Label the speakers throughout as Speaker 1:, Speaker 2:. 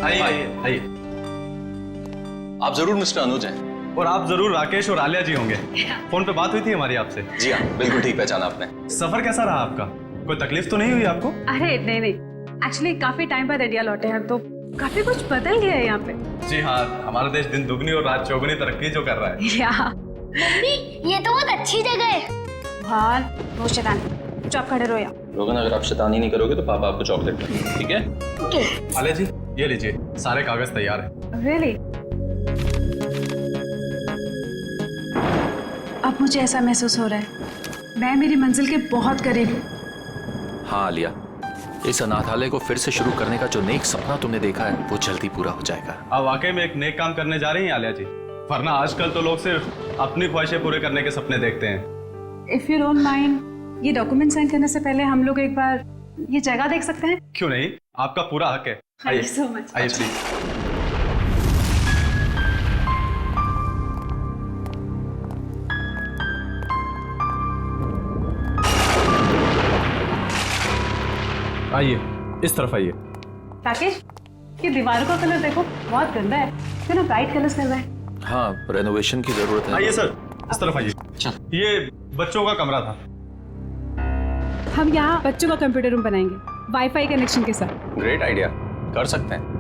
Speaker 1: आइए आइए आइए।
Speaker 2: आप जरूर मिस्टर अनुज हैं।
Speaker 1: और आप जरूर राकेश और आलिया जी होंगे। फोन पे बात हुई थी हमारी आपसे।
Speaker 2: जी हाँ, बिल्कुल ठीक पहचाना आपने।
Speaker 1: सफर कैसा रहा आपका? कोई तकलीफ तो नहीं हुई आपको?
Speaker 3: अरे नहीं नहीं, एक्चुअली काफी टाइम बाद इंडिया लौटे हैं तो काफी कुछ बदल गया है यहाँ पे।
Speaker 1: जी हाँ, हमारा देश दिन दुगनी और रात चौगुनी तरक्की जो कर रहा है।
Speaker 3: या
Speaker 4: मम्मी ये तो बहुत अच्छी जगह है।
Speaker 3: बाहर बहुत शैतान, चुप खड़े रहो यहाँ।
Speaker 2: रोगन, अगर आप शैतानी नहीं करोगे तो पापा आपको चॉकलेट देंगे, ठीक है?
Speaker 4: ओके।
Speaker 1: आलिया जी ये लीजिए, सारे कागज तैयार हैं।
Speaker 3: रियली? अब मुझे ऐसा महसूस हो रहा है मैं मेरी मंजिल के बहुत करीब हूँ।
Speaker 5: हाँ आलिया, इस अनाथालय को फिर से शुरू करने का जो नेक सपना तुमने देखा है वो जल्दी पूरा हो जाएगा।
Speaker 1: आप वाकई में एक नेक काम करने जा रही हैं आलिया जी, वरना आजकल तो लोग सिर्फ अपनी ख्वाहिशें पूरे करने के सपने देखते हैं।
Speaker 3: इफ यू डोंट माइंड, ये डॉक्यूमेंट साइन करने से पहले हम लोग एक बार ये जगह देख सकते हैं?
Speaker 1: क्यों नहीं, आपका पूरा हक है।
Speaker 3: Thank you so much.
Speaker 1: आइए प्लीज। आइए, इस तरफ आइए।
Speaker 3: राकेश, ये दीवारों का कलर देखो, बहुत गंदा है, क्यों ना ब्राइट कलर्स कर रहा है?
Speaker 5: हाँ, रेनोवेशन की जरूरत है।
Speaker 1: आइए सर, इस तरफ आइए। ये बच्चों का कमरा था।
Speaker 3: हम यहाँ बच्चों का कंप्यूटर रूम बनाएंगे वाईफाई कनेक्शन के साथ।
Speaker 2: ग्रेट आइडिया, कर सकते हैं।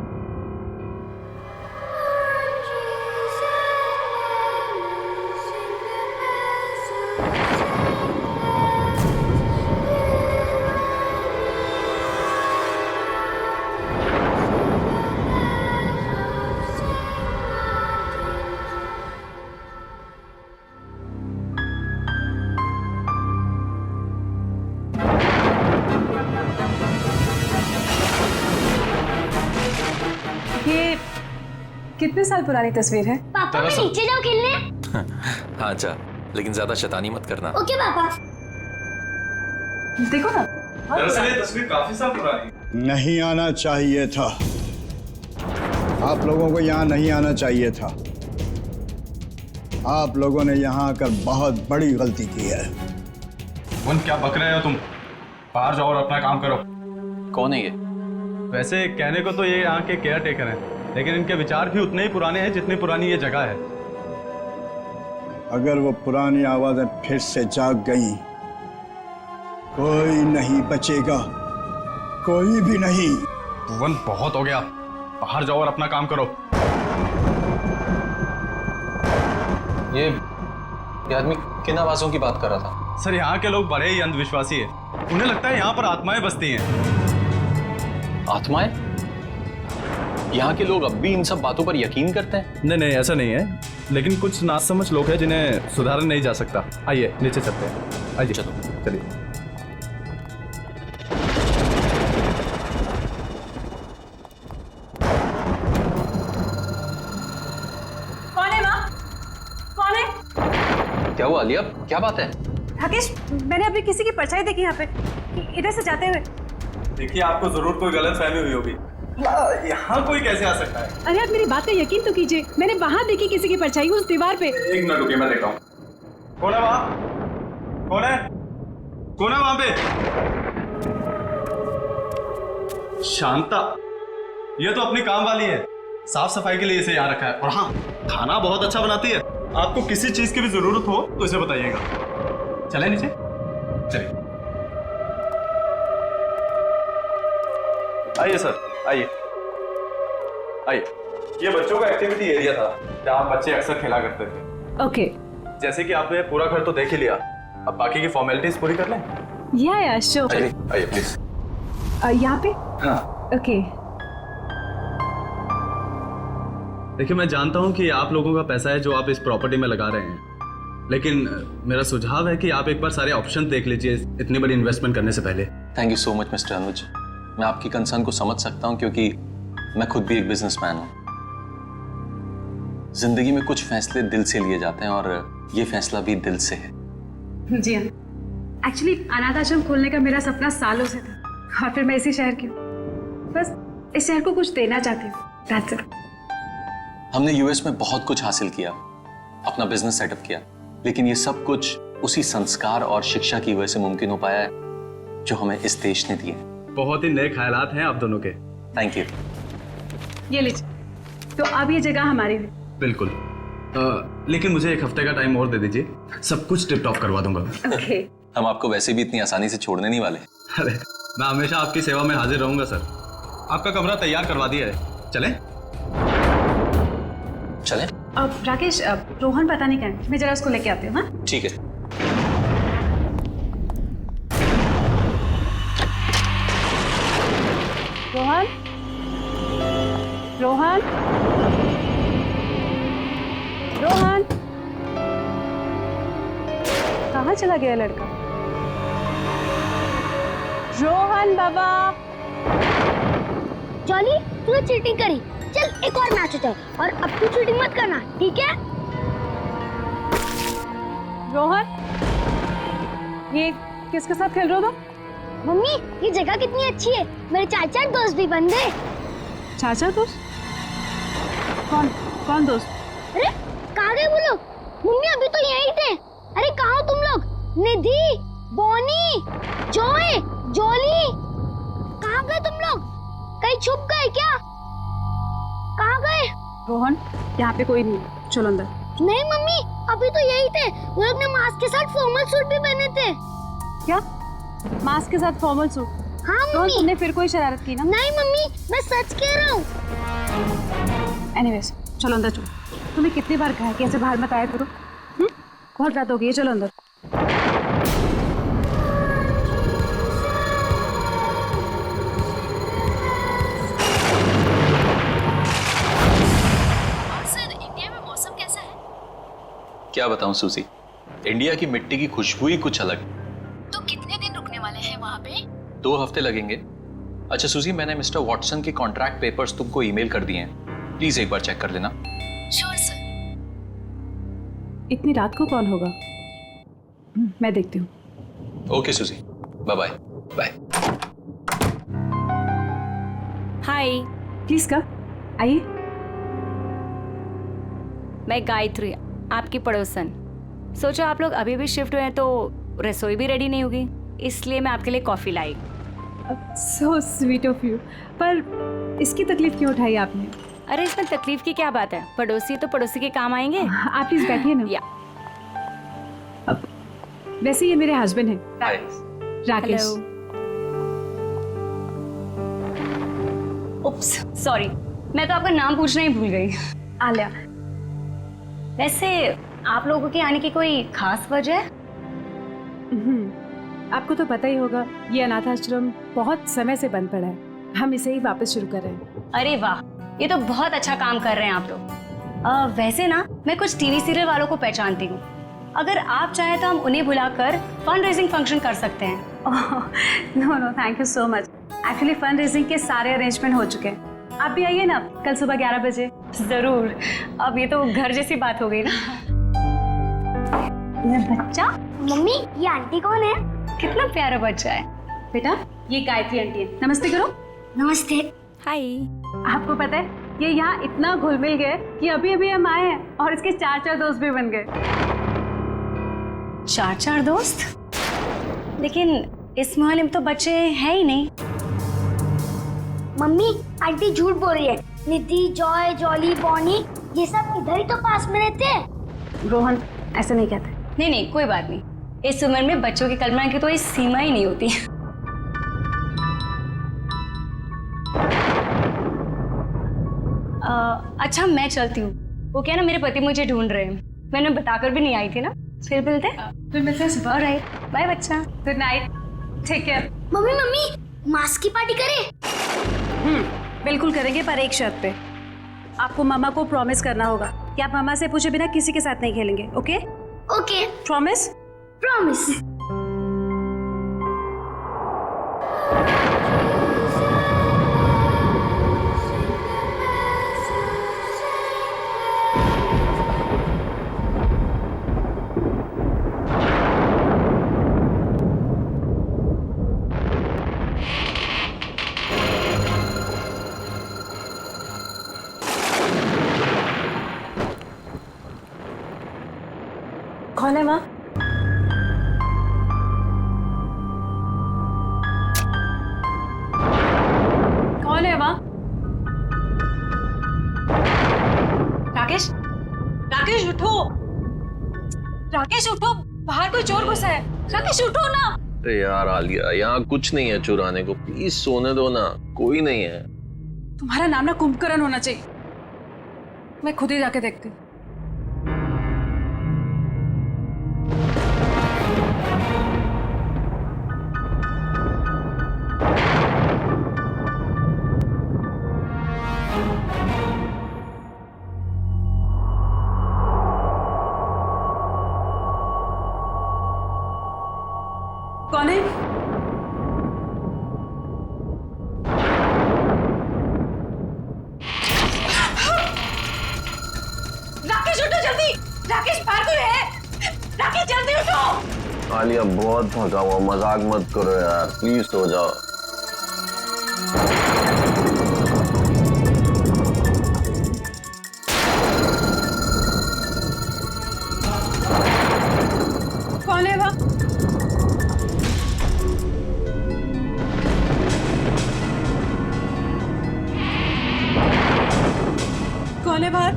Speaker 3: ये कितने साल पुरानी तस्वीर है?
Speaker 4: पापा मैं नीचे जाऊँ खेलने?
Speaker 5: हाँ जा, लेकिन ज्यादा शैतानी मत करना।
Speaker 4: ओके पापा।
Speaker 3: देखो ना।
Speaker 1: दरअसल ये तस्वीर काफी साल पुरानी है।
Speaker 6: नहीं आना चाहिए था, आप लोगों को यहाँ नहीं आना चाहिए था। आप लोगों ने यहाँ आकर बहुत बड़ी गलती की है।
Speaker 1: वन, क्या बक रहे हो तुम? बाहर जाओ और अपना काम करो।
Speaker 2: कौन है ये?
Speaker 1: वैसे कहने को तो ये यहाँ के केयर टेकर हैं, लेकिन इनके विचार भी उतने ही पुराने हैं जितनी पुरानी ये जगह है।
Speaker 6: अगर वो पुरानी आवाजें फिर से जाग गई, कोई नहीं बचेगा, कोई भी नहीं।
Speaker 1: वन, बहुत हो गया, बाहर जाओ और अपना काम करो।
Speaker 2: ये आदमी किन आवाजों की बात कर रहा था?
Speaker 1: सर, यहाँ के लोग बड़े ही अंधविश्वासी हैं। उन्हें लगता है यहाँ पर आत्माएं बसती हैं।
Speaker 2: आत्माएं? यहाँ के लोग अब भी इन सब बातों पर यकीन करते हैं?
Speaker 1: नहीं नहीं, ऐसा नहीं है, लेकिन कुछ नासमझ लोग हैं जिन्हें सुधारा नहीं जा सकता। आइए नीचे चलते हैं। आइए
Speaker 2: चलो।
Speaker 1: चलिए।
Speaker 3: कौन है माँ? कौन है?
Speaker 2: क्या हुआ आलिया, क्या बात है?
Speaker 3: राकेश, मैंने अभी किसी की परछाई देखी यहाँ पे, इधर से जाते हुए।
Speaker 1: देखिए, आपको जरूर कोई गलत फहमी हुई होगी। यहाँ कोई कैसे आ सकता है?
Speaker 3: अरे आप मेरी बात पे यकीन तो कीजिए, मैंने वहाँ देखी किसी की परछाई उस दीवार पे।
Speaker 1: एक मिनट रुकिए, मैं देखता हूँ। कौन है वहाँ? कौन है? कौन है वहाँ पे? शांता, ये तो अपनी काम वाली है, साफ सफाई के लिए इसे यहाँ रखा है। और हाँ, खाना बहुत अच्छा बनाती है। आपको किसी चीज की भी जरूरत हो तो इसे बताइएगा। चले नीचे, चलिए। आइए सर, आइए आइए। ये बच्चों का एक्टिविटी एरिया था जहाँ बच्चे अक्सर खेला करते थे।
Speaker 3: ओके।
Speaker 1: जैसे कि आपने पूरा घर तो देख ही लिया, अब बाकी की फॉर्मेलिटीज पूरी कर लें।
Speaker 3: या श्योर।
Speaker 1: आइए आइए प्लीज।
Speaker 3: यहाँ पे?
Speaker 1: हाँ।
Speaker 3: ओके।
Speaker 1: देखिए, मैं जानता हूँ कि आप लोगों का पैसा है जो आप इस प्रॉपर्टी में लगा रहे हैं, लेकिन मेरा सुझाव है कि आप एक बार सारे ऑप्शन देख लीजिए इतनी बड़ी इन्वेस्टमेंट करने से पहले।
Speaker 2: Thank you so much mister Anuj, मैं आपकी कंसर्न को समझ सकता हूँ क्योंकि मैं खुद भी एक बिजनेसमैन हूँ। जिंदगी में कुछ फैसले दिल से लिए जाते हैं और ये फैसला भी दिल से है।
Speaker 3: जी हाँ, एक्चुअली अनाथ आश्रम खोलने का मेरा सपना सालों से था और फिर मैं इसी शहर की हूँ। बस इस शहर को कुछ देना चाहती हूँ, दैट्स इट।
Speaker 2: हमने यूएस में बहुत कुछ हासिल किया, अपना बिजनेस सेटअप किया, लेकिन ये सब कुछ उसी संस्कार और शिक्षा की वजह से मुमकिन हो पाया है जो हमें इस देश ने दिए।
Speaker 1: बहुत ही नए ख्यालात हैं आप दोनों के।
Speaker 2: Thank you.
Speaker 3: ये लीजिए। तो अब ये जगह हमारी है।
Speaker 1: बिल्कुल। लेकिन मुझे 1 हफ्ते का टाइम और दे दीजिए, सब कुछ टिप टॉप करवा दूंगा।
Speaker 3: ओके।
Speaker 2: हम आपको वैसे भी इतनी आसानी से छोड़ने नहीं वाले।
Speaker 1: अरे मैं हमेशा आपकी सेवा में हाजिर रहूंगा सर। आपका कमरा तैयार करवा दिया है, चलें?
Speaker 2: चलें?
Speaker 3: अब राकेश, रोहन पता नहीं कहाँ है, मैं जरा उसको लेके आती हूँ। हाँ
Speaker 2: ठीक है।
Speaker 3: रोहन, रोहन, रोहन, कहाँ चला गया लड़का? रोहन बाबा।
Speaker 4: जॉली, तूने चीटिंग करी। चल एक और मैच होता है और अब तू चीटिंग मत करना, ठीक है?
Speaker 3: रोहन, ये किसके साथ खेल रहे हो तुम?
Speaker 4: मम्मी, ये जगह कितनी अच्छी है, मेरे 4 दोस्त भी बन गए।
Speaker 3: चाचा दोस्त? कौन कौन दोस्त?
Speaker 4: अरे कहाँ गए वो लोग? मम्मी अभी तो यहीं थे। अरे कहाँ हो तुम लोग? निधि, बॉनी, जॉय, जॉली, कहाँ गए तुम लोग? कहीं छुप गए क्या? कहाँ गए?
Speaker 3: रोहन, यहाँ पे कोई नहीं है, चलो अंदर।
Speaker 4: नहीं मम्मी, अभी तो यही थे। वो लोग ने मास्क के साथ फॉर्मल सूट भी पहने थे।
Speaker 3: क्या? मास्क के साथ फॉर्मल सूट?
Speaker 4: हाँ
Speaker 3: रोहन,
Speaker 4: मम्मी।
Speaker 3: तुमने फिर कोई शरारत की ना?
Speaker 4: नहीं मम्मी, मैं सच कह रहा हूँ।
Speaker 3: एनीवेज, चलो अंदर चलो। तुम्हें कितनी बार कहा है कि ऐसे बाहर मत आया करो? बहुत रात हो गई है, चलो अंदर।
Speaker 7: सर, इंडिया में मौसम कैसा है?
Speaker 2: क्या बताऊं सूजी, इंडिया की मिट्टी की खुशबू ही कुछ अलग।
Speaker 7: तो कितने दिन रुकने वाले हैं वहाँ पे?
Speaker 2: 2 हफ्ते लगेंगे। अच्छा सूजी, मैंने मिस्टर वॉटसन के कॉन्ट्रैक्ट पेपर्स तुमको ईमेल कर दिए हैं, प्लीज एक बार चेक कर लेना।
Speaker 7: Sure sir.
Speaker 3: इतनी रात को कौन होगा? मैं देखती हूँ।
Speaker 2: Okay Susie, bye bye. Bye.
Speaker 8: Hi,
Speaker 3: please कब आइए।
Speaker 8: मैं गायत्री, आपकी पड़ोसन। सोचो आप लोग अभी भी शिफ्ट हुए हैं तो रसोई भी रेडी नहीं होगी, इसलिए मैं आपके लिए coffee lie.
Speaker 3: So sweet of you. पर इसकी तकलीफ क्यों उठाई आपने?
Speaker 8: अरे इसमें तकलीफ की क्या बात है, पड़ोसी तो पड़ोसी के काम आएंगे।
Speaker 3: आप प्लीज बैठिए ना।
Speaker 8: या
Speaker 3: वैसे ये मेरे हस्बैंड हैं,
Speaker 2: हाय।
Speaker 3: राकेश।
Speaker 8: उप्स, सॉरी, मैं तो आपका नाम पूछना ही भूल गई।
Speaker 3: आलिया।
Speaker 8: वैसे आप लोगों के आने की कोई खास वजह है?
Speaker 3: आपको तो पता ही होगा, ये अनाथ आश्रम बहुत समय से बंद पड़ा है, हम इसे ही वापस शुरू कर रहे हैं।
Speaker 8: अरे वाह, ये तो बहुत अच्छा काम कर रहे हैं आप लोग। वैसे ना, मैं कुछ टीवी सीरियल वालों को पहचानती हूँ। अगर आप चाहें तो हम उन्हें बुलाकर फंड रेजिंग फंक्शन कर सकते हैं।
Speaker 3: No no, thank you so much. Actually fund raising के सारे अरेंजमेंट हो चुके हैं। आप भी आइए ना, कल सुबह 11 बजे।
Speaker 8: जरूर। अब ये तो घर जैसी बात हो गई ना। ये बच्चा,
Speaker 4: मम्मी, ये आंटी कौन है?
Speaker 8: कितना प्यारा बच्चा है।
Speaker 3: बेटा, ये गायत्री आंटी है, नमस्ते करो।
Speaker 4: नमस्ते।
Speaker 8: हाय।
Speaker 3: आपको पता है, ये यहाँ इतना घुल मिल गए कि अभी अभी हम आए हैं और इसके 4 दोस्त भी बन गए।
Speaker 8: 4 दोस्त? लेकिन इस मोहल्ले में तो बच्चे हैं ही नहीं।
Speaker 4: मम्मी, आंटी झूठ बोल रही है। निधि, जॉय, जॉली, बॉनी, ये सब इधर ही तो पास में रहते हैं।
Speaker 3: रोहन, ऐसे नहीं कहते।
Speaker 8: नहीं नहीं, कोई बात नहीं। इस उम्र में बच्चों की कल्पना की तो कोई सीमा ही नहीं होती। अच्छा, मैं चलती हूँ। वो क्या ना, मेरे पति मुझे ढूंढ रहे हैं। मैंने बताकर भी नहीं आई थी ना। फिर मिलते हैं।
Speaker 3: फिर मिलते हैं सुबह।
Speaker 8: ऑलराइट, बाय बच्चा।
Speaker 3: Good night, take care.
Speaker 4: Mummy mummy, mask की पार्टी करें?
Speaker 3: बिल्कुल करेंगे, पर एक शर्त पे। आपको मामा को प्रॉमिस करना होगा कि आप मामा से पूछे बिना किसी के साथ नहीं खेलेंगे। ओके?
Speaker 4: Okay,
Speaker 3: promise?
Speaker 4: प्रॉमिस।
Speaker 3: कौन है माँ? कौन है माँ? राकेश उठो, राकेश उठो, बाहर कोई चोर घुसा है। राकेश उठो ना।
Speaker 9: अरे यार आलिया, यहाँ कुछ नहीं है चुराने को, प्लीज सोने दो ना, कोई नहीं है।
Speaker 3: तुम्हारा नाम ना कुंभकर्ण होना चाहिए। मैं खुद ही जाके देखती हूँ। कौन है? राकेश उठो जल्दी। राकेश बाहर कोई है। राकेश जल्दी उठो।
Speaker 9: आलिया बहुत थका हुआ, मजाक मत करो यार, प्लीज सो जाओ।
Speaker 3: कौन है वह? कौन है बाहर?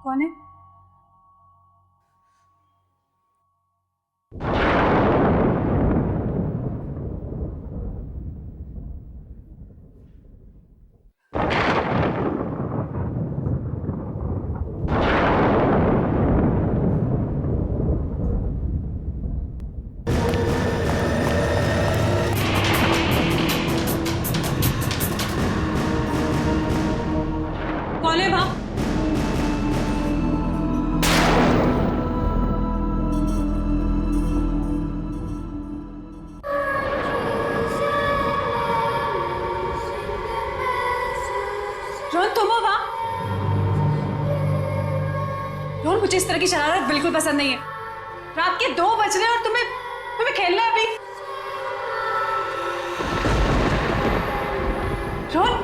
Speaker 3: कौन है? कौन है वहां? रोहन तुम हो वहां? रोहन मुझे इस तरह की शरारत बिल्कुल पसंद नहीं है। रात के 2 बज रहे हैं और तुम्हें खेलना है अभी। रोहन,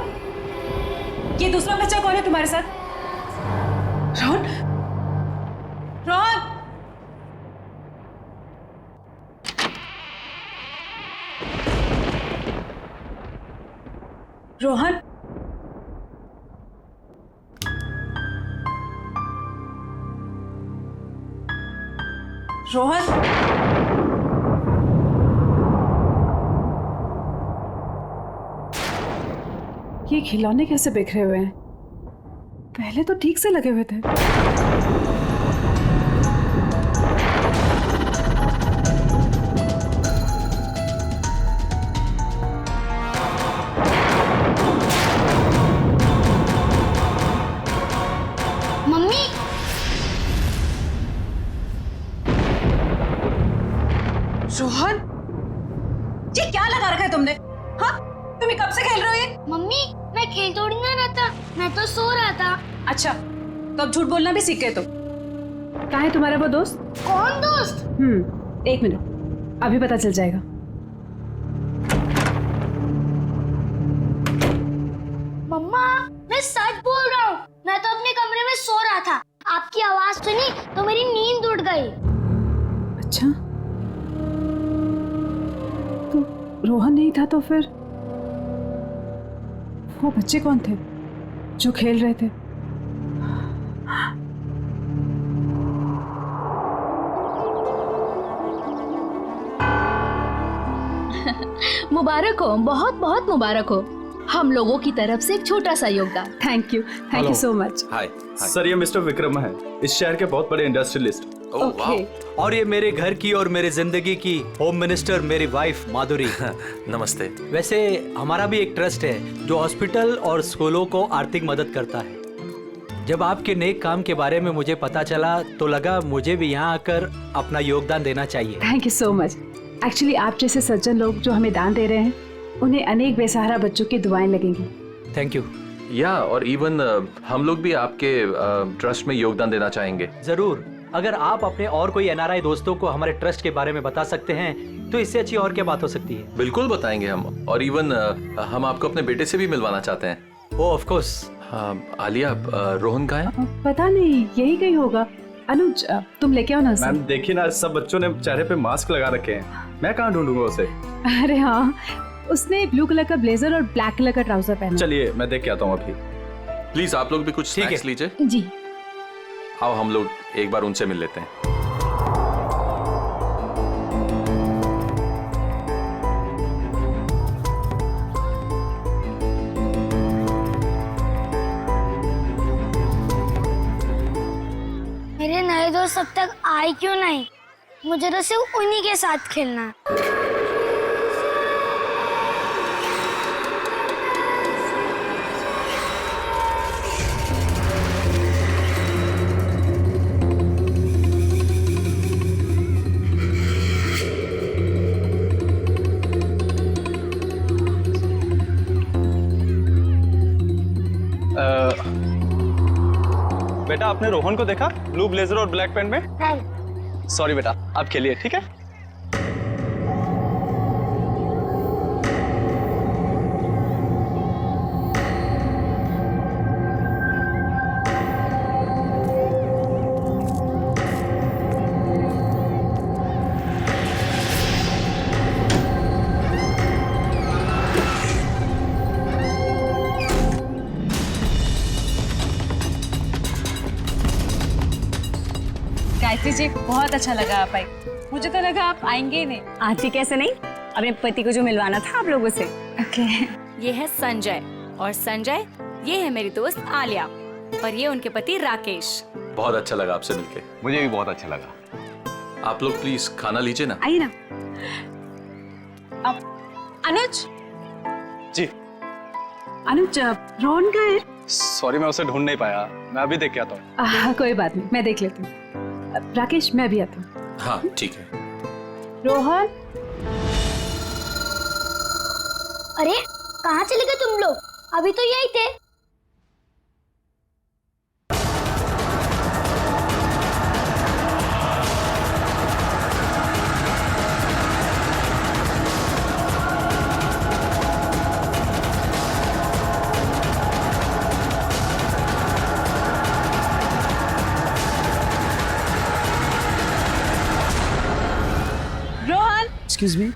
Speaker 3: ये दूसरा बच्चा कौन है तुम्हारे साथ? रोहन, रोहन, रोहन, रोहन, ये खिलौने कैसे बिखरे हुए हैं? पहले तो ठीक से लगे हुए थे।
Speaker 4: मम्मी
Speaker 3: रोहन, ये क्या लगा रखा है तुमने? हाँ, तुम्हें कब से खेल रहे हो ये?
Speaker 4: मम्मी मैं खेल थोड़ी ना रहा था, मैं तो सो रहा था।
Speaker 3: अच्छा, तो अब झूठ बोलना भी सीख गए तुम। कहाँ है तुम्हारा वो दोस्त?
Speaker 4: कौन दोस्त?
Speaker 3: 1 मिनट, अभी पता चल जाएगा।
Speaker 4: मम्मा मैं सच बोल रहा हूँ, मैं तो अपने कमरे में सो रहा था, आपकी आवाज सुनी तो मेरी नींद उड़ गई।
Speaker 3: अच्छा, तो रोहन नहीं था तो फिर वो बच्चे कौन थे जो खेल रहे थे?
Speaker 7: मुबारक हो, बहुत बहुत मुबारक हो। हम लोगों की तरफ से एक छोटा सा योगदान।
Speaker 3: Thank you so much.
Speaker 5: Hi.
Speaker 1: Sir ये मिस्टर विक्रम है, इस शहर के बहुत बड़े इंडस्ट्रियलिस्ट।
Speaker 5: ओह वाह।
Speaker 10: और ये मेरे घर की और मेरे जिंदगी की होम मिनिस्टर मेरी वाइफ माधुरी।
Speaker 5: नमस्ते।
Speaker 10: वैसे हमारा भी एक ट्रस्ट है जो हॉस्पिटल और स्कूलों को आर्थिक मदद करता है। जब आपके नेक काम के बारे में मुझे पता चला तो लगा मुझे भी यहाँ आकर अपना योगदान देना चाहिए।
Speaker 3: Thank you so much. Actually आप जैसे सज्जन लोग जो हमें दान दे रहे हैं, उन्हें अनेक बेसहारा बच्चों की दुआएं लगेंगी।
Speaker 10: Thank you.
Speaker 5: या और इवन हम लोग भी आपके ट्रस्ट में योगदान देना चाहेंगे।
Speaker 10: जरूर, अगर आप अपने और कोई एनआरआई दोस्तों को हमारे ट्रस्ट के बारे में बता सकते हैं तो इससे अच्छी और क्या बात हो सकती है।
Speaker 5: बिल्कुल बताएंगे हम, और इवन हम आपको अपने बेटे से भी मिलवाना चाहते हैं।
Speaker 10: ओ ऑफ कोर्स।
Speaker 5: आलिया, रोहन कहाँ है?
Speaker 3: पता नहीं, यही कहीं होगा। अनुज तुम लेके आओ ना उसे।
Speaker 1: मैम देखिए ना, सब बच्चों ने चेहरे पे मास्क लगा रखे हैं, मैं कहाँ ढूंढूंगा उसे?
Speaker 3: अरे हाँ, उसने ब्लू कलर का ब्लेजर और ब्लैक कलर का ट्राउजर पहना।
Speaker 1: चलिए मैं देख के आता हूँ अभी।
Speaker 5: प्लीज आप लोग भी कुछ
Speaker 10: ठीक है।
Speaker 5: स्नैक्स लीजिए।
Speaker 7: जी।
Speaker 5: आओ हम लोग एक बार उनसे मिल लेते हैं।
Speaker 4: मेरे नए दोस्त अब तक आए क्यों नहीं? मुझे तो सिर्फ उन्हीं के साथ खेलना है।
Speaker 1: बेटा आपने रोहन को देखा ब्लू ब्लेजर और ब्लैक पैंट में?
Speaker 4: नहीं।
Speaker 1: सॉरी बेटा, आप खेलिए ठीक है।
Speaker 3: गायत्री जी बहुत अच्छा लगा आप आई। मुझे तो लगा आप आएंगे ही नहीं।
Speaker 8: आती कैसे नहीं, अपने पति को जो मिलवाना था आप लोगों से।
Speaker 3: ओके।
Speaker 11: ये है संजय, और संजय ये है मेरी दोस्त आलिया, और ये उनके पति राकेश।
Speaker 5: बहुत अच्छा लगा आपसे मिलके।
Speaker 2: मुझे भी बहुत अच्छा लगा।
Speaker 5: आप लोग प्लीज खाना लीजिए ना।
Speaker 3: आइए ना। अब अनुज।
Speaker 1: जी।
Speaker 3: अनुज रोहन का है?
Speaker 1: सॉरी मैं उसे ढूंढ नहीं पाया, मैं अभी देख के आता हूँ।
Speaker 3: कोई बात नहीं, मैं देख लेती हूँ। राकेश मैं भी आता हूँ।
Speaker 5: हाँ ठीक है।
Speaker 3: रोहन।
Speaker 4: अरे कहाँ चले गए तुम लोग? अभी तो यही थे।
Speaker 3: रोहन।
Speaker 12: एक्सक्यूज मी,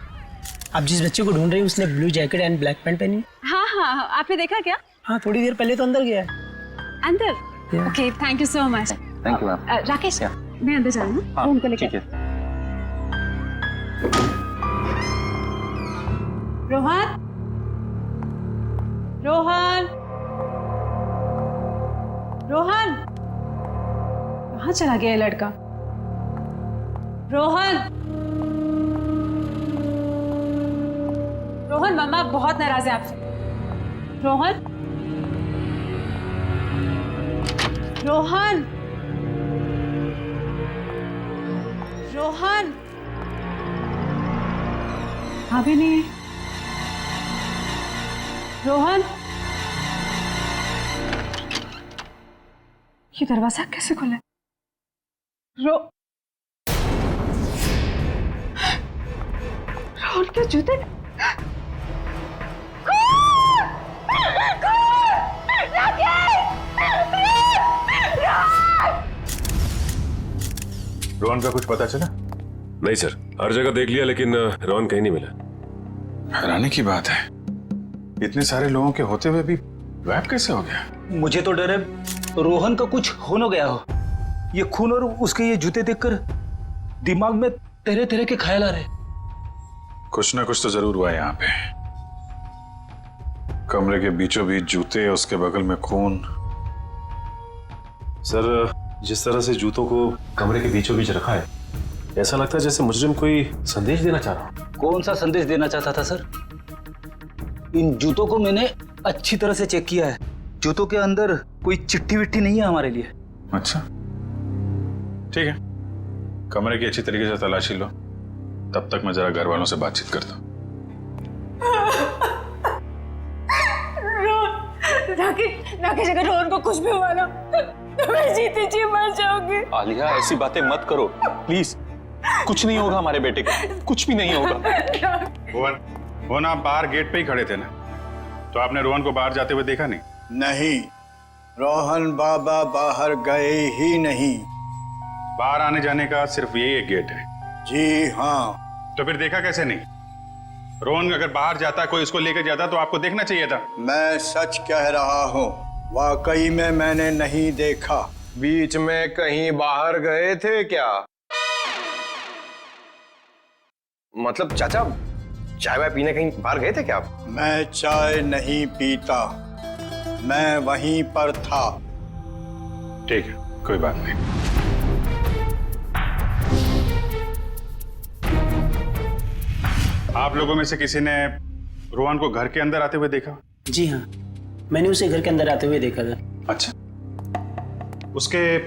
Speaker 12: आप जिस बच्चे को ढूंढ रहे हैं उसने blue jacket and black pant पहनी?
Speaker 3: हाँ हाँ, आपने देखा क्या?
Speaker 12: हाँ, थोड़ी देर पहले तो अंदर गया है।
Speaker 3: अंदर? Okay, thank you so much.
Speaker 2: Thank you ma'am.
Speaker 3: Rakesh मैं अंदर जाऊँ ना?
Speaker 2: हाँ,
Speaker 3: उनको लेकर।
Speaker 2: ठीक है।
Speaker 3: रोहन। रोहन। रोहन कहाँ चला गया ये लड़का? रोहन। रोहन मम्मा बहुत नाराज है आपसे। रोहन। रोहन। रोहन अभी नहीं। रोहन ये दरवाजा कैसे खुला? रोहन के जूते।
Speaker 13: रोहन का कुछ पता चला?
Speaker 14: नहीं सर, हर जगह देख लिया लेकिन रोहन कहीं नहीं मिला।
Speaker 13: हैरानी की बात है, इतने सारे लोगों के होते हुए भी गायब कैसे हो गया?
Speaker 12: मुझे तो डर है रोहन का कुछ हो न गया हो। ये खून और उसके ये जूते देखकर दिमाग में तरह तरह के ख्याल आ रहे।
Speaker 13: कुछ ना कुछ तो जरूर हुआ यहाँ पे। कमरे के बीचों बीच जूते, उसके बगल में खून।
Speaker 14: सर जिस तरह से जूतों को कमरे के बीचों बीच रखा है, ऐसा लगता है जैसे मुजरिम कोई संदेश देना चाह रहा।
Speaker 12: कौन सा संदेश देना चाहता था सर? इन जूतों को मैंने अच्छी तरह से चेक किया है। जूतों के अंदर कोई चिट्ठी विट्ठी नहीं है हमारे लिए।
Speaker 13: अच्छा ठीक है, कमरे की अच्छी तरीके से तलाशी लो, तब तक मैं जरा घर वालों से बातचीत करता हूँ।
Speaker 3: राकेश अगर रोहन को कुछ भी हुआ ना तो मैं जीती जी मर जाऊंगी।
Speaker 2: आलिया ऐसी बातें मत करो प्लीज। कुछ नहीं होगा हमारे बेटे को, कुछ भी नहीं होगा।
Speaker 13: वो ना आप बाहर गेट पे ही खड़े थे ना, तो आपने रोहन को बाहर जाते हुए देखा नहीं?
Speaker 6: नहीं, रोहन बाबा बाहर गए ही नहीं।
Speaker 13: बाहर आने जाने का सिर्फ यही एक गेट है?
Speaker 6: जी हाँ।
Speaker 13: तो फिर देखा कैसे नहीं? रोहन अगर बाहर जाता, कोई उसको लेकर जाता तो आपको देखना चाहिए था।
Speaker 6: मैं सच कह रहा हूँ, वाकई में मैंने नहीं देखा।
Speaker 14: बीच में कहीं बाहर गए थे क्या? मतलब चाचा, चाय वाय पीने कहीं बाहर गए थे क्या आप?
Speaker 6: मैं चाय नहीं पीता, मैं वहीं पर था।
Speaker 13: ठीक है, कोई बात नहीं। आप लोगों में से किसी ने रोहन को घर के अंदर आते हुए देखा?
Speaker 15: जी हाँ, मैंने उसे घर के अंदर आते हुए देखा था।
Speaker 13: अच्छा, उसके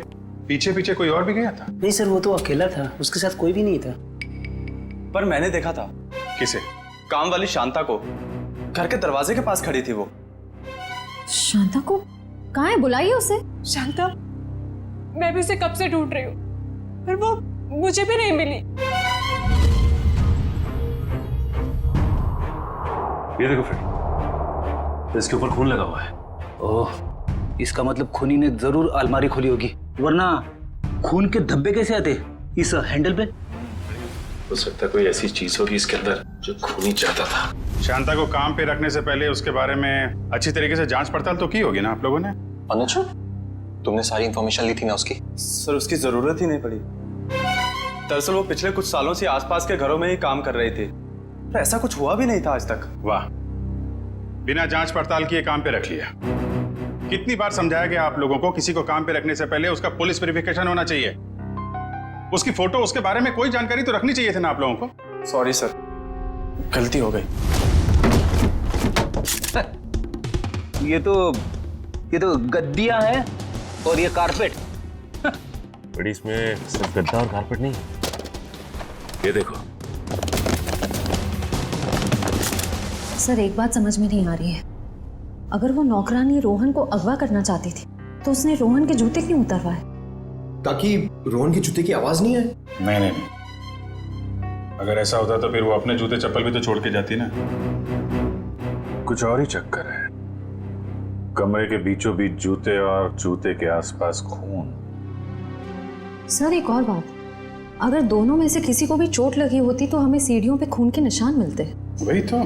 Speaker 13: पीछे पीछे कोई और भी गया था?
Speaker 15: नहीं सर, वो तो अकेला था, उसके साथ कोई भी नहीं था।
Speaker 1: पर मैंने देखा था।
Speaker 13: किसे?
Speaker 1: काम वाली शांता को। घर के दरवाजे के पास खड़ी थी वो।
Speaker 7: शांता को कहाँ है? बुलाइए उसे।
Speaker 3: शांता, मैं भी उसे कब से ढूंढ रही हूँ, पर वो मुझे भी नहीं मिली।
Speaker 14: ये देखो फ्रेंड, इसके ऊपर खून लगा हुआ है।
Speaker 12: ओह, इसका मतलब खूनी ने जरूर अलमारी खोली होगी, वरना खून के धब्बे कैसे आते इस हैंडल पे?
Speaker 14: हो सकता है कोई ऐसी चीज होगी इसके अंदर जो खूनी चाहता था।
Speaker 13: शांता को काम पे रखने से पहले उसके बारे में अच्छी तरीके से जांच पड़ताल तो की होगी ना आप लोगों ने?
Speaker 2: अनुज, तुमने सारी इंफॉर्मेशन ली थी ना उसकी?
Speaker 1: सर, उसकी जरूरत ही नहीं पड़ी। दरअसल वो पिछले कुछ सालों से आसपास के घरों में ही काम कर रही थी, पर ऐसा कुछ हुआ भी नहीं था आज तक।
Speaker 13: वाह, बिना जांच पड़ताल किए काम पे रख लिया। कितनी बार समझाया गया आप लोगों को, किसी को काम पे रखने से पहले उसका पुलिस वेरिफिकेशन होना चाहिए। उसकी फोटो, उसके बारे में कोई जानकारी तो रखनी चाहिए थी ना आप लोगों को।
Speaker 1: सॉरी सर, गलती हो गई।
Speaker 12: ये तो गद्दियां हैं और ये कारपेट।
Speaker 14: बड़ी इसमें सिर्फ गद्दा और कारपेट नहीं, ये देखो।
Speaker 7: सर, एक बात समझ में नहीं आ रही है। अगर वो नौकरानी रोहन को अगवा करना चाहती थी तो उसने रोहन के जूते क्यों उतरवाए?
Speaker 14: ताकि रोहन की जूते की आवाज नहीं आए।
Speaker 13: नहीं, अगर ऐसा होता तो फिर वो अपने जूते चप्पल भी तो छोड़ के जाती ना। कुछ और ही चक्कर है। कमरे के बीचों बीच जूते और जूते के आसपास खून।
Speaker 7: सर, एक और बात, अगर दोनों में से किसी को भी चोट लगी होती तो हमें सीढ़ियों पे खून के निशान मिलते।
Speaker 13: वही तो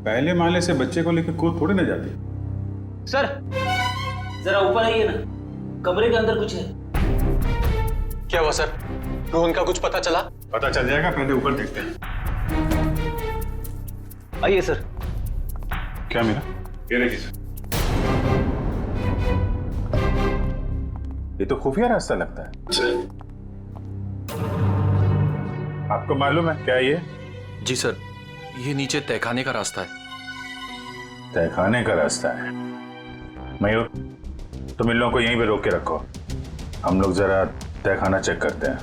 Speaker 13: पहले माले से बच्चे को लेकर कूद थोड़ी ना जाती।
Speaker 12: सर, जरा ऊपर आइए ना, कमरे के अंदर कुछ है।
Speaker 2: क्या हुआ सर? रोहन का कुछ पता चला?
Speaker 13: पता चल जाएगा, पहले ऊपर देखते हैं।
Speaker 12: आइए सर।
Speaker 13: क्या मिला? ये देखिए सर, ये तो खुफिया रास्ता लगता है। आपको मालूम है क्या ये?
Speaker 5: जी सर, ये नीचे तहखाने का रास्ता है।
Speaker 13: तहखाने का रास्ता है? मयूर, तुम इन लोगों को यहीं पे रोक के रखो, हम लोग जरा तहखाना चेक करते हैं।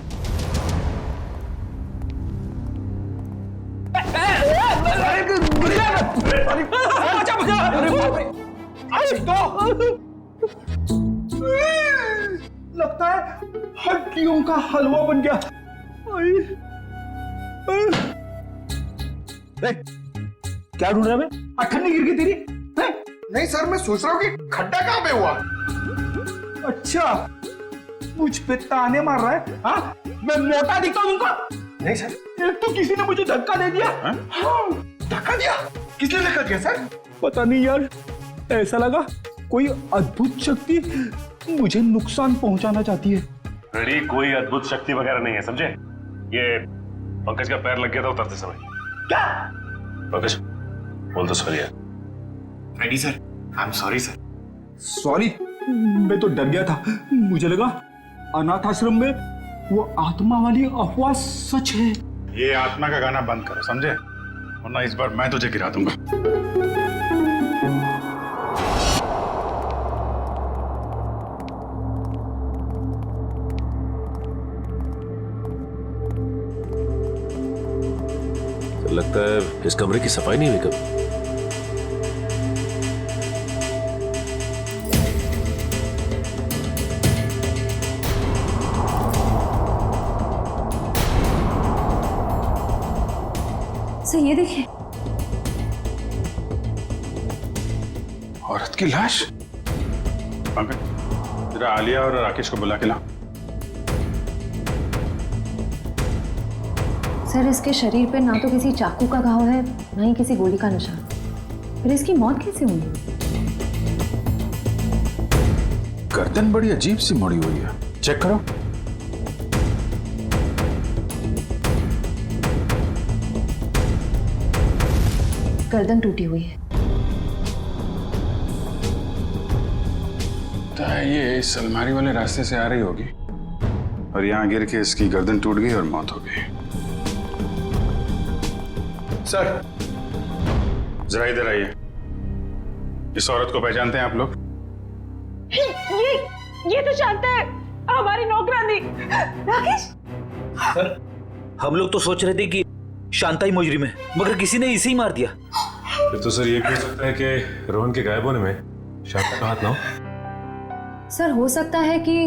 Speaker 6: लगता है हड्डियों का हलवा बन गया। क्या ढूंढ रहा है? अठन्नी गिर गई तेरी?
Speaker 14: नहीं सर, मैं सोच रहा हूँ कि खड्डा कहाँ पे हुआ।
Speaker 6: अच्छा, मुझ पे ताने मार रहा है? हाँ? मैं मोटा दिखता हूँ तुमको?
Speaker 14: नहीं सर,
Speaker 6: एक तो किसी ने मुझे धक्का दे दिया।
Speaker 14: हाँ, धक्का दिया? किसने धक्का दिया सर?
Speaker 6: पता नहीं यार, ऐसा लगा कोई अद्भुत शक्ति मुझे नुकसान पहुंचाना चाहती है।
Speaker 14: रेडी, कोई अद्भुत शक्ति वगैरह नहीं है, समझे? ये पंकज का पैर लग गया था उतरते समय।
Speaker 6: क्या?
Speaker 14: पंकज, बोल दो सॉरी यार।
Speaker 1: Ready sir, I am sorry sir.
Speaker 6: Sorry? मैं तो डर गया था, मुझे लगा अनाथ आश्रम में वो आत्मा वाली अफवाह सच है।
Speaker 13: ये आत्मा का गाना बंद करो, समझे? वरना इस बार मैं तुझे गिरा दूंगा।
Speaker 14: तो लगता है इस कमरे की सफाई नहीं हुई कभी।
Speaker 7: सर, ये देखिए,
Speaker 13: औरत की लाश। पंकज, जरा आलिया और राकेश को बुला के ला।
Speaker 7: सर इसके शरीर पे ना तो किसी चाकू का घाव है, ना ही किसी गोली का निशान। फिर इसकी मौत कैसे हुई?
Speaker 13: गर्दन बड़ी अजीब सी मुड़ी हुई है, चेक करो।
Speaker 7: गर्दन टूटी हुई है।
Speaker 13: तो ये इस अलमारी वाले रास्ते से आ रही होगी और यहाँ गिर के इसकी गर्दन टूट गई और मौत हो गई। सर जरा इधर आइए। इस औरत को पहचानते हैं आप लोग?
Speaker 16: ये तो शांता है, हमारी नौकरानी। राकेश
Speaker 12: सर, हम लोग तो सोच रहे थे कि शांता ही मुजरिम है, मगर किसी ने इसे ही मार दिया।
Speaker 14: फिर तो सर ये कह सकता है कि रोहन के गायब होने में शांता का हाथ ना हो।
Speaker 7: सर हो सकता है कि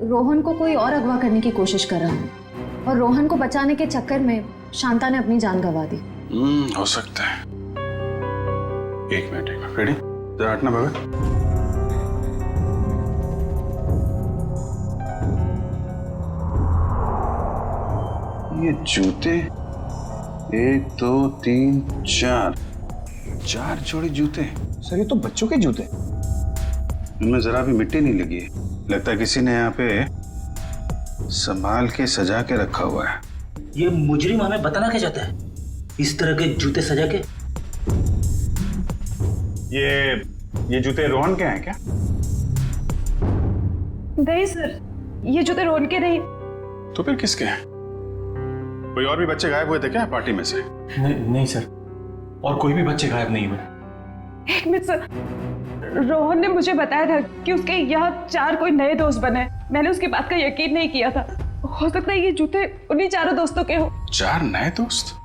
Speaker 7: रोहन को कोई और अगवा करने की कोशिश कर रहा हो और रोहन को बचाने के चक्कर में शांता ने अपनी जान गंवा दी।
Speaker 13: हो सकता है। एक मिनट रेडी, जरा हटना भगत। ये जूते 1 2 3 4 जोड़ी जूते।
Speaker 6: सर ये तो बच्चों के जूते।
Speaker 13: इनमें जरा भी मिट्टी नहीं लगी है। लगता है किसी ने यहाँ पे संभाल के सजा के रखा हुआ है।
Speaker 12: ये मुजरिम हमें बताना क्या चाहता है? इस तरह के जूते सजा के?
Speaker 13: ये जूते रोहन के हैं क्या?
Speaker 16: नहीं सर, ये जूते रोहन के नहीं।
Speaker 13: तो फिर किसके हैं? कोई और भी बच्चे गायब हुए थे क्या पार्टी में से?
Speaker 14: नहीं सर, और कोई भी बच्चे गायब नहीं हुए।
Speaker 16: एक मिनट सर, रोहन ने मुझे बताया था कि उसके यहाँ 4 कोई नए दोस्त बने। मैंने उसकी बात का यकीन नहीं किया था। हो सकता है ये जूते उन्हीं 4 दोस्तों के हो।
Speaker 13: 4 नए दोस्त?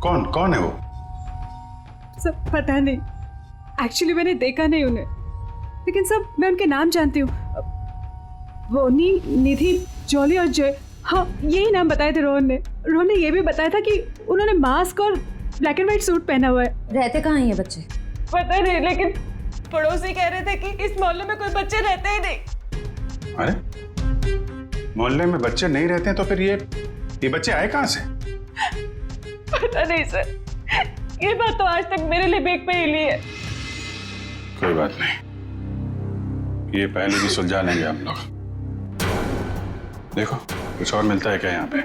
Speaker 13: कौन है वो?
Speaker 16: सब पता नहीं, एक्चुअली मैंने देखा नहीं उन्हें, लेकिन सब मैं उनके नाम जानती हूँ। बोनी, निधि, जॉली और जय। हाँ, यही नाम बताए थे रोहन ने। रोहन ने ये भी बताया था कि उन्होंने मास्क और ब्लैक एंड व्हाइट सूट पहना हुआ है।
Speaker 7: रहते कहाँ हैं ये बच्चे?
Speaker 16: पता नहीं, लेकिन पड़ोसी कह रहे थे कि इस मोहल्ले में कोई बच्चे रहते ही नहीं।
Speaker 13: अरे मोहल्ले में बच्चे नहीं रहते हैं तो फिर ये बच्चे आए कहाँ से?
Speaker 16: पता नहीं सर, ये बात तो आज तक मेरे लिए बेक पे ही ली है।
Speaker 13: कोई बात नहीं, ये पहले भी सुलझा लेंगे हम लोग। देखो कुछ और मिलता है क्या यहाँ पे?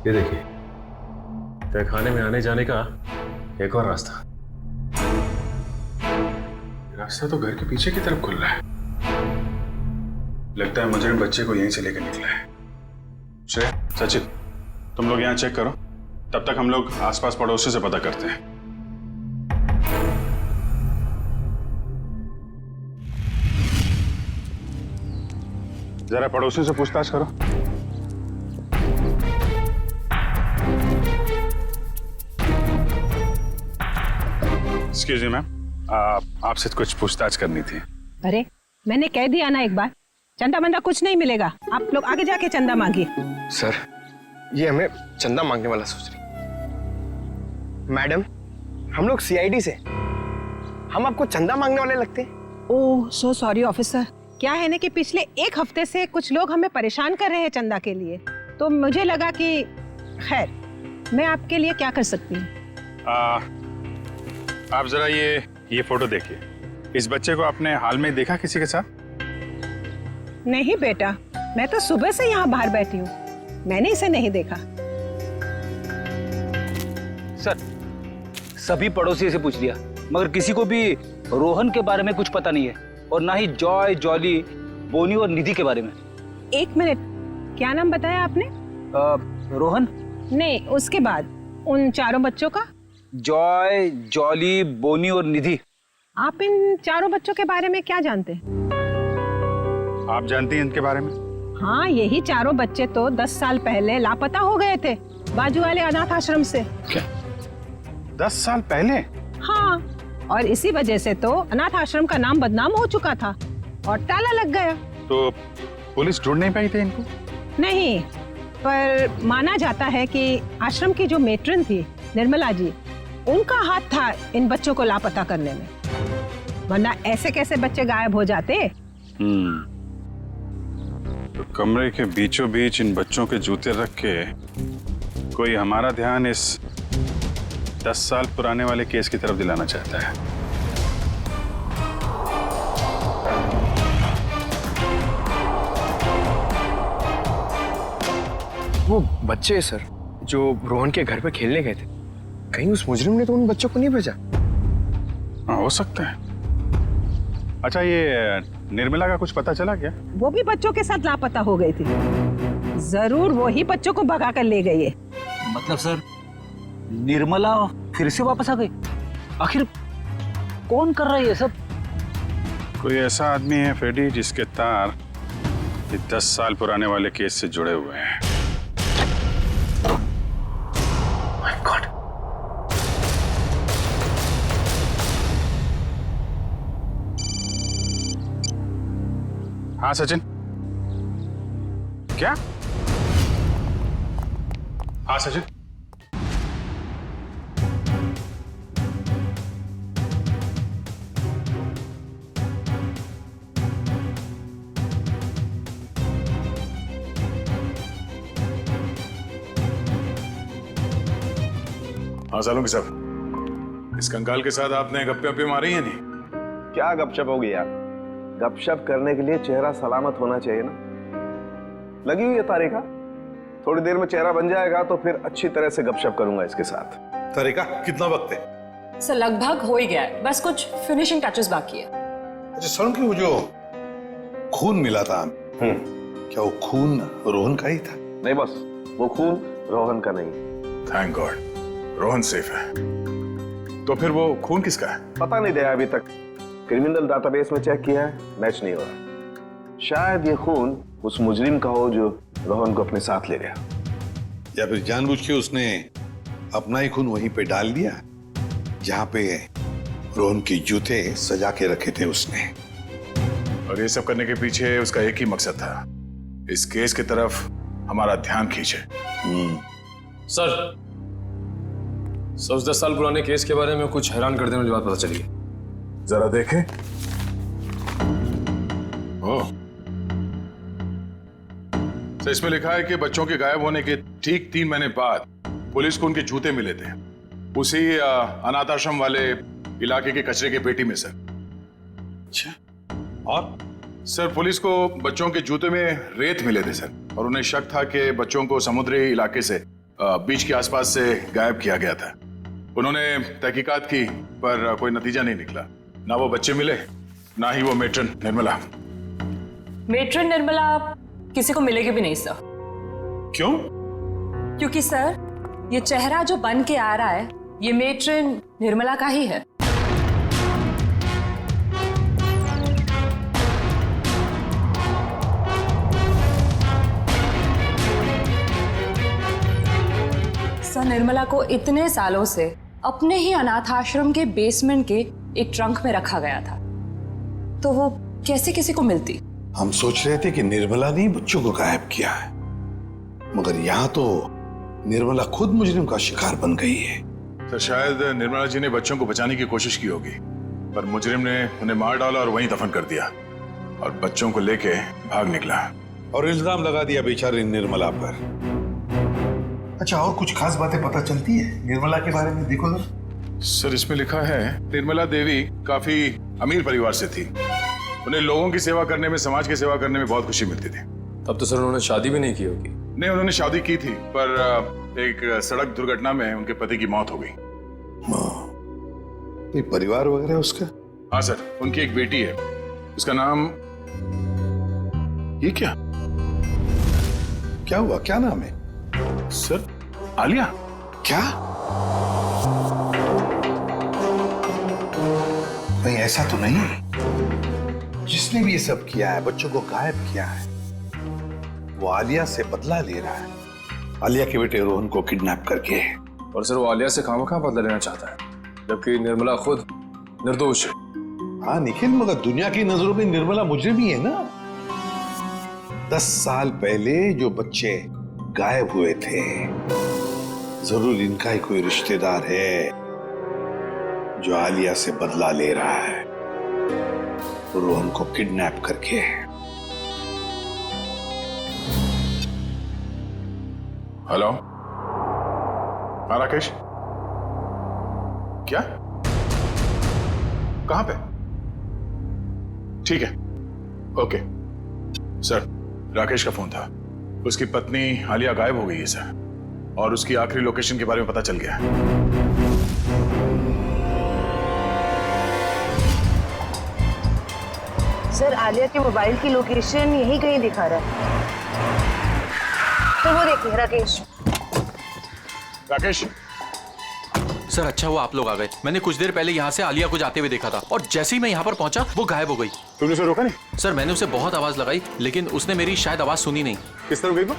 Speaker 14: ये देखिए, तहखाने में आने जाने का एक और रास्ता।
Speaker 13: रास्ता तो घर के पीछे की तरफ खुल रहा है। लगता है मुजरिम बच्चे को यहीं से लेकर निकला है। श्रेया, सचिन, तुम लोग यहाँ चेक करो, तब तक हम लोग आसपास पड़ोसी से पता करते हैं। जरा पड़ोसियों से पूछताछ करो। एक्सक्यूज मी मैम, आपसे कुछ पूछताछ करनी थी।
Speaker 17: अरे मैंने कह दिया ना एक बार, चंदा मंदा कुछ नहीं मिलेगा। आप लोग आगे जाके चंदा मांगिए।
Speaker 18: सर, ये हमें चंदा मांगने वाला सोच रही। मैडम, हम लोग सीआईडी से, हम आपको चंदा मांगने वाले लगते हैं?
Speaker 17: ओह सो सॉरी ऑफिसर। क्या है ना कि पिछले 1 हफ्ते से कुछ लोग हमें परेशान कर रहे हैं चंदा के लिए, तो मुझे लगा कि खैर मैं आपके लिए क्या कर सकती हूँ।
Speaker 13: आप जरा ये फोटो देखिए। इस बच्चे को आपने हाल में देखा किसी के साथ?
Speaker 17: नहीं बेटा, मैं तो सुबह से यहाँ बाहर बैठी हूँ, मैंने इसे नहीं देखा।
Speaker 12: सर, सभी पड़ोसी से पूछ लिया, मगर किसी को भी रोहन के बारे में कुछ पता नहीं है, और ना ही जॉय, जॉली, बोनी और निधि के बारे में।
Speaker 17: 1 मिनट, क्या नाम बताया आपने?
Speaker 12: रोहन
Speaker 17: नहीं, उसके बाद उन 4 बच्चों का?
Speaker 12: जॉय, जॉली, बोनी और निधि।
Speaker 17: आप इन 4 बच्चों के बारे में क्या जानते हैं?
Speaker 13: आप जानती हैं इनके बारे में?
Speaker 17: हाँ, यही 4 बच्चे तो 10 साल पहले लापता हो गए थे बाजू वाले अनाथ आश्रम से।
Speaker 13: क्या 10 साल पहले?
Speaker 17: हाँ, और इसी वजह से तो अनाथ आश्रम का नाम बदनाम हो चुका था और ताला लग गया।
Speaker 13: तो पुलिस ढूंढ नहीं पाई थी इनको?
Speaker 17: नहीं, पर माना जाता है कि आश्रम की जो मेट्रन थी निर्मला जी, उनका हाथ था इन बच्चों को लापता करने में, वरना ऐसे कैसे बच्चे गायब हो जाते।
Speaker 13: तो कमरे के बीचों बीच इन बच्चों के जूते रख के कोई हमारा ध्यान इस 10 साल पुराने वाले केस की तरफ दिलाना चाहता है।
Speaker 18: वो बच्चे सर जो रोहन के घर पे खेलने गए थे, कहीं उस मुजरिम ने तो उन बच्चों को नहीं भेजा?
Speaker 13: हाँ, हो सकता है। अच्छा, ये निर्मला का कुछ पता चला क्या?
Speaker 17: वो भी बच्चों के साथ लापता हो गई थी। जरूर वो ही बच्चों को भगा कर ले गई है।
Speaker 12: मतलब सर, निर्मला फिर से वापस आ गई? आखिर कौन कर रहा है ये सब?
Speaker 13: कोई ऐसा आदमी है फेडी जिसके तार ये 10 साल पुराने वाले केस से जुड़े हुए हैं।
Speaker 18: My God.
Speaker 13: हाँ सचिन, क्या? हाँ सचिन, हाँ सालुंकी साहब, इस कंकाल के साथ आपने गप्पे वप्पे मारी है नहीं?
Speaker 19: क्या गपशप होगी यार? गपशप करने के लिए चेहरा सलामत होना चाहिए ना। लगी हुई है तारिका, थोड़ी देर में चेहरा बन जाएगा तो फिर अच्छी तरह से गपशप करूंगा इसके साथ।
Speaker 20: तारिका, कितना वक्त है?
Speaker 21: सर लगभग हो ही गया है, बस कुछ फिनिशिंग टचेस बाकी है।
Speaker 20: अच्छा सालुंकी, वो जो खून मिला था, क्या वो खून रोहन का ही था?
Speaker 19: नहीं बस, वो खून रोहन का नहीं।
Speaker 13: थैंक गॉड, रोहन सेफ है। तो फिर वो खून किसका है?
Speaker 19: पता नहीं दया, अभी तक क्रिमिनल डाटाबेस में चेक किया है, मैच नहीं हो रहा। शायद ये खून उस मुजरिम का हो जो रोहन को अपने साथ ले गया,
Speaker 20: या फिर जानबूझ के उसने अपना ही खून वहीं पे डाल दिया जहां पे रोहन के जूते सजा के रखे थे उसने।
Speaker 13: और ये सब करने के पीछे उसका एक ही मकसद था, इस केस की तरफ हमारा ध्यान खींचे।
Speaker 22: सर, 10 साल पुराने केस के बारे में कुछ हैरान कर देने वाली बात पता चली है।
Speaker 13: जरा देखें। ओह, तो इसमें लिखा है कि बच्चों के गायब होने के ठीक 3 महीने बाद पुलिस को उनके जूते मिले थे उसी अनाथ आश्रम वाले इलाके के कचरे के पेटी में सर।
Speaker 20: अच्छा, और
Speaker 13: सर पुलिस को बच्चों के जूते में रेत मिले थे सर, और उन्हें शक था कि बच्चों को समुद्री इलाके से बीच के आसपास से गायब किया गया था। उन्होंने तहकीकात की पर कोई नतीजा नहीं निकला, ना वो बच्चे मिले ना ही वो मेट्रन निर्मला।
Speaker 21: मेट्रन निर्मला किसी को मिलेगी भी नहीं सर।
Speaker 13: क्यों?
Speaker 21: क्योंकि सर ये चेहरा जो बन के आ रहा है ये मेट्रन निर्मला का ही है। सर निर्मला को इतने सालों से अपने ही अनाथ आश्रम के बेसमेंट के एक ट्रंक में रखा गया था, तो वो कैसे किसी को मिलती?
Speaker 20: हम सोच रहे थे कि निर्मला ने बच्चों को गायब किया है, मगर यहाँ तो निर्मला खुद मुजरिम का शिकार बन गई है।
Speaker 13: तो शायद निर्मला जी ने बच्चों को बचाने की कोशिश की होगी, पर मुजरिम ने उन्हें मार डाला और वहीं दफन कर दिया और बच्चों को लेके भाग निकला
Speaker 20: और इल्जाम लगा दिया बेचारी निर्मला पर। अच्छा, और कुछ खास बातें पता चलती है निर्मला के बारे में? देखो
Speaker 13: सर, इसमें लिखा है निर्मला देवी काफी अमीर परिवार से थी, उन्हें लोगों की सेवा करने में, समाज की सेवा करने में बहुत खुशी मिलती थी।
Speaker 22: तब तो सर उन्होंने शादी भी नहीं की होगी।
Speaker 13: नहीं, उन्होंने शादी की थी पर एक सड़क दुर्घटना में उनके पति की मौत हो गई।
Speaker 20: कोई परिवार वगैरह उसका?
Speaker 13: हाँ सर, उनकी एक बेटी है, उसका नाम, ये क्या
Speaker 20: हुआ, क्या नाम है?
Speaker 13: सर आलिया।
Speaker 20: क्या? नहीं, ऐसा तो नहीं। जिसने भी ये सब किया है, बच्चों को गायब किया है, वो आलिया से बदला ले रहा है, आलिया के बेटे रोहन को किडनैप करके।
Speaker 22: और सर वो आलिया से खामखा बदला लेना चाहता है, जबकि निर्मला खुद निर्दोष है।
Speaker 20: हाँ निखिल, मगर दुनिया की नजरों में निर्मला मुजरिम ही है ना। 10 साल पहले जो बच्चे गायब हुए थे, जरूर इनका ही कोई रिश्तेदार है जो आलिया से बदला ले रहा है, रोहन को किडनैप करके।
Speaker 13: हेलो, हाँ राकेश, क्या? कहां पे? ठीक है, ओके सर। राकेश का फोन था, उसकी पत्नी आलिया गायब हो गई है सर, और उसकी आखिरी लोकेशन के बारे में पता चल गया है।
Speaker 9: सर, आलिया के मोबाइल की लोकेशन यही कहीं दिखा रहा है। तो वो देखिए राकेश।
Speaker 13: राकेश
Speaker 5: सर, अच्छा हुआ आप लोग आ गए। मैंने कुछ देर पहले यहाँ से आलिया को जाते हुए देखा था, और जैसे ही मैं यहाँ पर पहुंचा वो गायब हो गई।
Speaker 13: तुमने उसे रोका नहीं?
Speaker 5: सर, मैंने उसे बहुत आवाज लगाई, लेकिन उसने मेरी शायद आवाज सुनी नहीं।
Speaker 13: किस तरफ गई वो?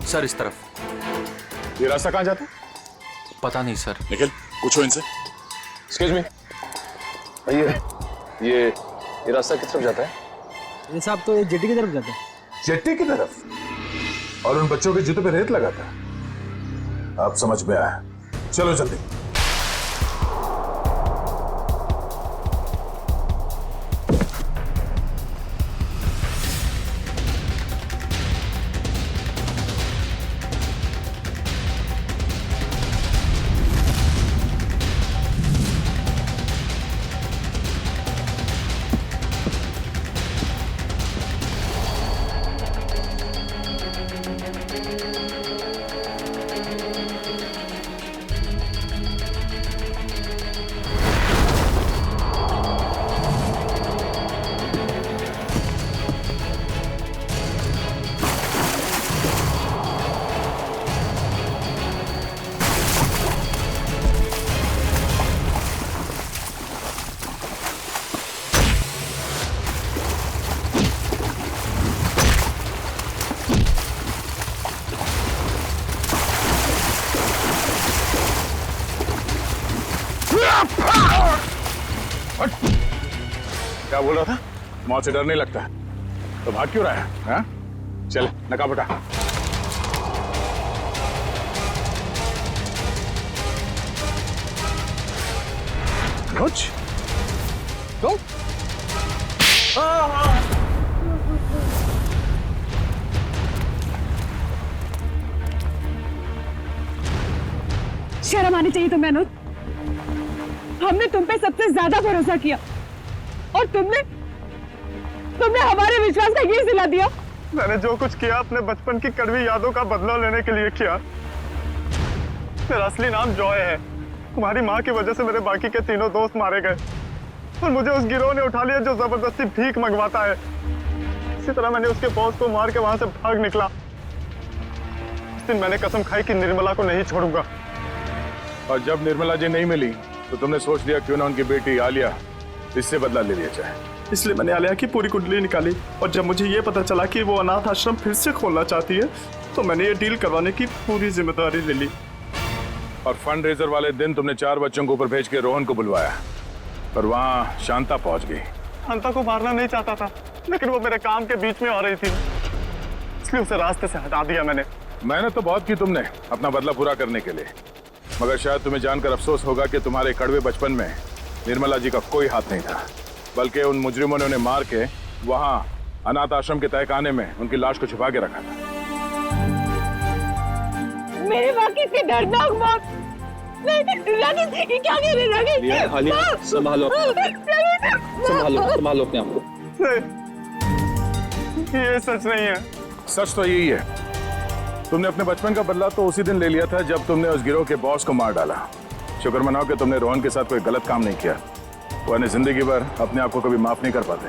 Speaker 5: सर, इस तरफ।
Speaker 13: ये रास्ता कहाँ जाता है?
Speaker 5: पता नहीं सर।
Speaker 13: निखिल, पूछो इनसे।
Speaker 22: एक्सक्यूज मी, ये रास्ता किस तरफ जाता है?
Speaker 15: ये साहब तो जेटी की तरफ जाता है।
Speaker 13: जेटी की तरफ? और उन बच्चों के जूतों पे रेत लगा था। अब समझ में आया, चलो जल्दी। क्या बोल रहा था? मौत से डर नहीं लगता तो भाग क्यों रहा है? हाँ? चल नकाब उठा। कुछ तो
Speaker 16: शर्म आनी चाहिए तुम्हें अनुज। हमने तुम पे सबसे ज्यादा भरोसा किया और तुमने हमारे विश्वास का ये सिला दिया।
Speaker 18: मैंने जो कुछ किया अपने बचपन की कड़वी यादों का बदला लेने के लिए किया। मेरा असली नाम जॉय है। तुम्हारी माँ की वजह से मेरे बाकी के तीनों दोस्त मारे गए और मुझे उस गिरोह ने उठा लिया जो जबरदस्ती भीख मंगवाता है। इसी तरह मैंने उसके बॉस को मार के वहां से भाग निकला। उस दिन मैंने कसम खाई कि निर्मला को नहीं छोड़ूंगा।
Speaker 13: और जब निर्मला जी नहीं मिली तो तुमने सोच लिया क्यों ना उनकी बेटी आलिया इससे बदला ले लिया जाए।
Speaker 1: इसलिए मैंने आलिया की पूरी कुंडली निकाली, और जब मुझे ये पता चला कि वो अनाथ आश्रम फिर से खोलना चाहती है तो मैंने ये डील करवाने की पूरी जिम्मेदारी ले ली।
Speaker 13: और फंड रेजर वाले दिन तुमने 4 बच्चों को ऊपर भेज के रोहन को बुलवाया, पर वहाँ शांता पहुंच गई।
Speaker 18: शांता को मारना नहीं चाहता था, लेकिन वो मेरे काम के बीच में आ रही थी, इसलिए उसे रास्ते से हटा दिया मैंने।
Speaker 13: मेहनत तो बहुत की तुमने अपना बदला पूरा करने के लिए, मगर शायद तुम्हें जानकर अफसोस होगा कि तुम्हारे कड़वे बचपन में निर्मला जी का कोई हाथ नहीं था, बल्कि उन मुजरिमों ने उन्हें मार के वहां अनाथ आश्रम के तहखाने में उनकी लाश को छुपा के रखा था।
Speaker 16: मेरे वाकई इतनी दर्दनाक मौत। राकेश, ये क्या कह रहे हैं राकेश?
Speaker 22: संभालो अपने आप को।
Speaker 18: ये सच नहीं है।
Speaker 13: सच तो यही है, तुमने अपने बचपन का बदला तो उसी दिन ले लिया था जब तुमने उस गिरोह के बॉस को मार डाला। शुक्र मनाओ कि तुमने रोहन के साथ कोई गलत काम नहीं किया, वरना जिंदगी भर अपने आप को कभी माफ नहीं कर पाते।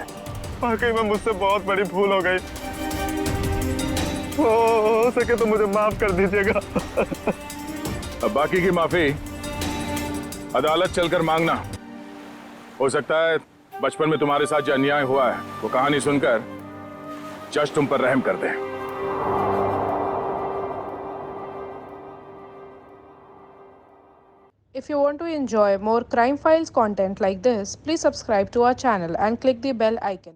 Speaker 18: वाकई में मुझसे बहुत बड़ी भूल हो गई। हो सके तो मुझे माफ कर दीजिएगा।
Speaker 13: अब बाकी की माफी अदालत चलकर मांगना। हो सकता है बचपन में तुम्हारे साथ जो अन्याय हुआ है वो कहानी सुनकर जज तुम पर रहम कर दे।
Speaker 10: If you want to enjoy more crime files content like this, please subscribe to our channel and click the bell icon.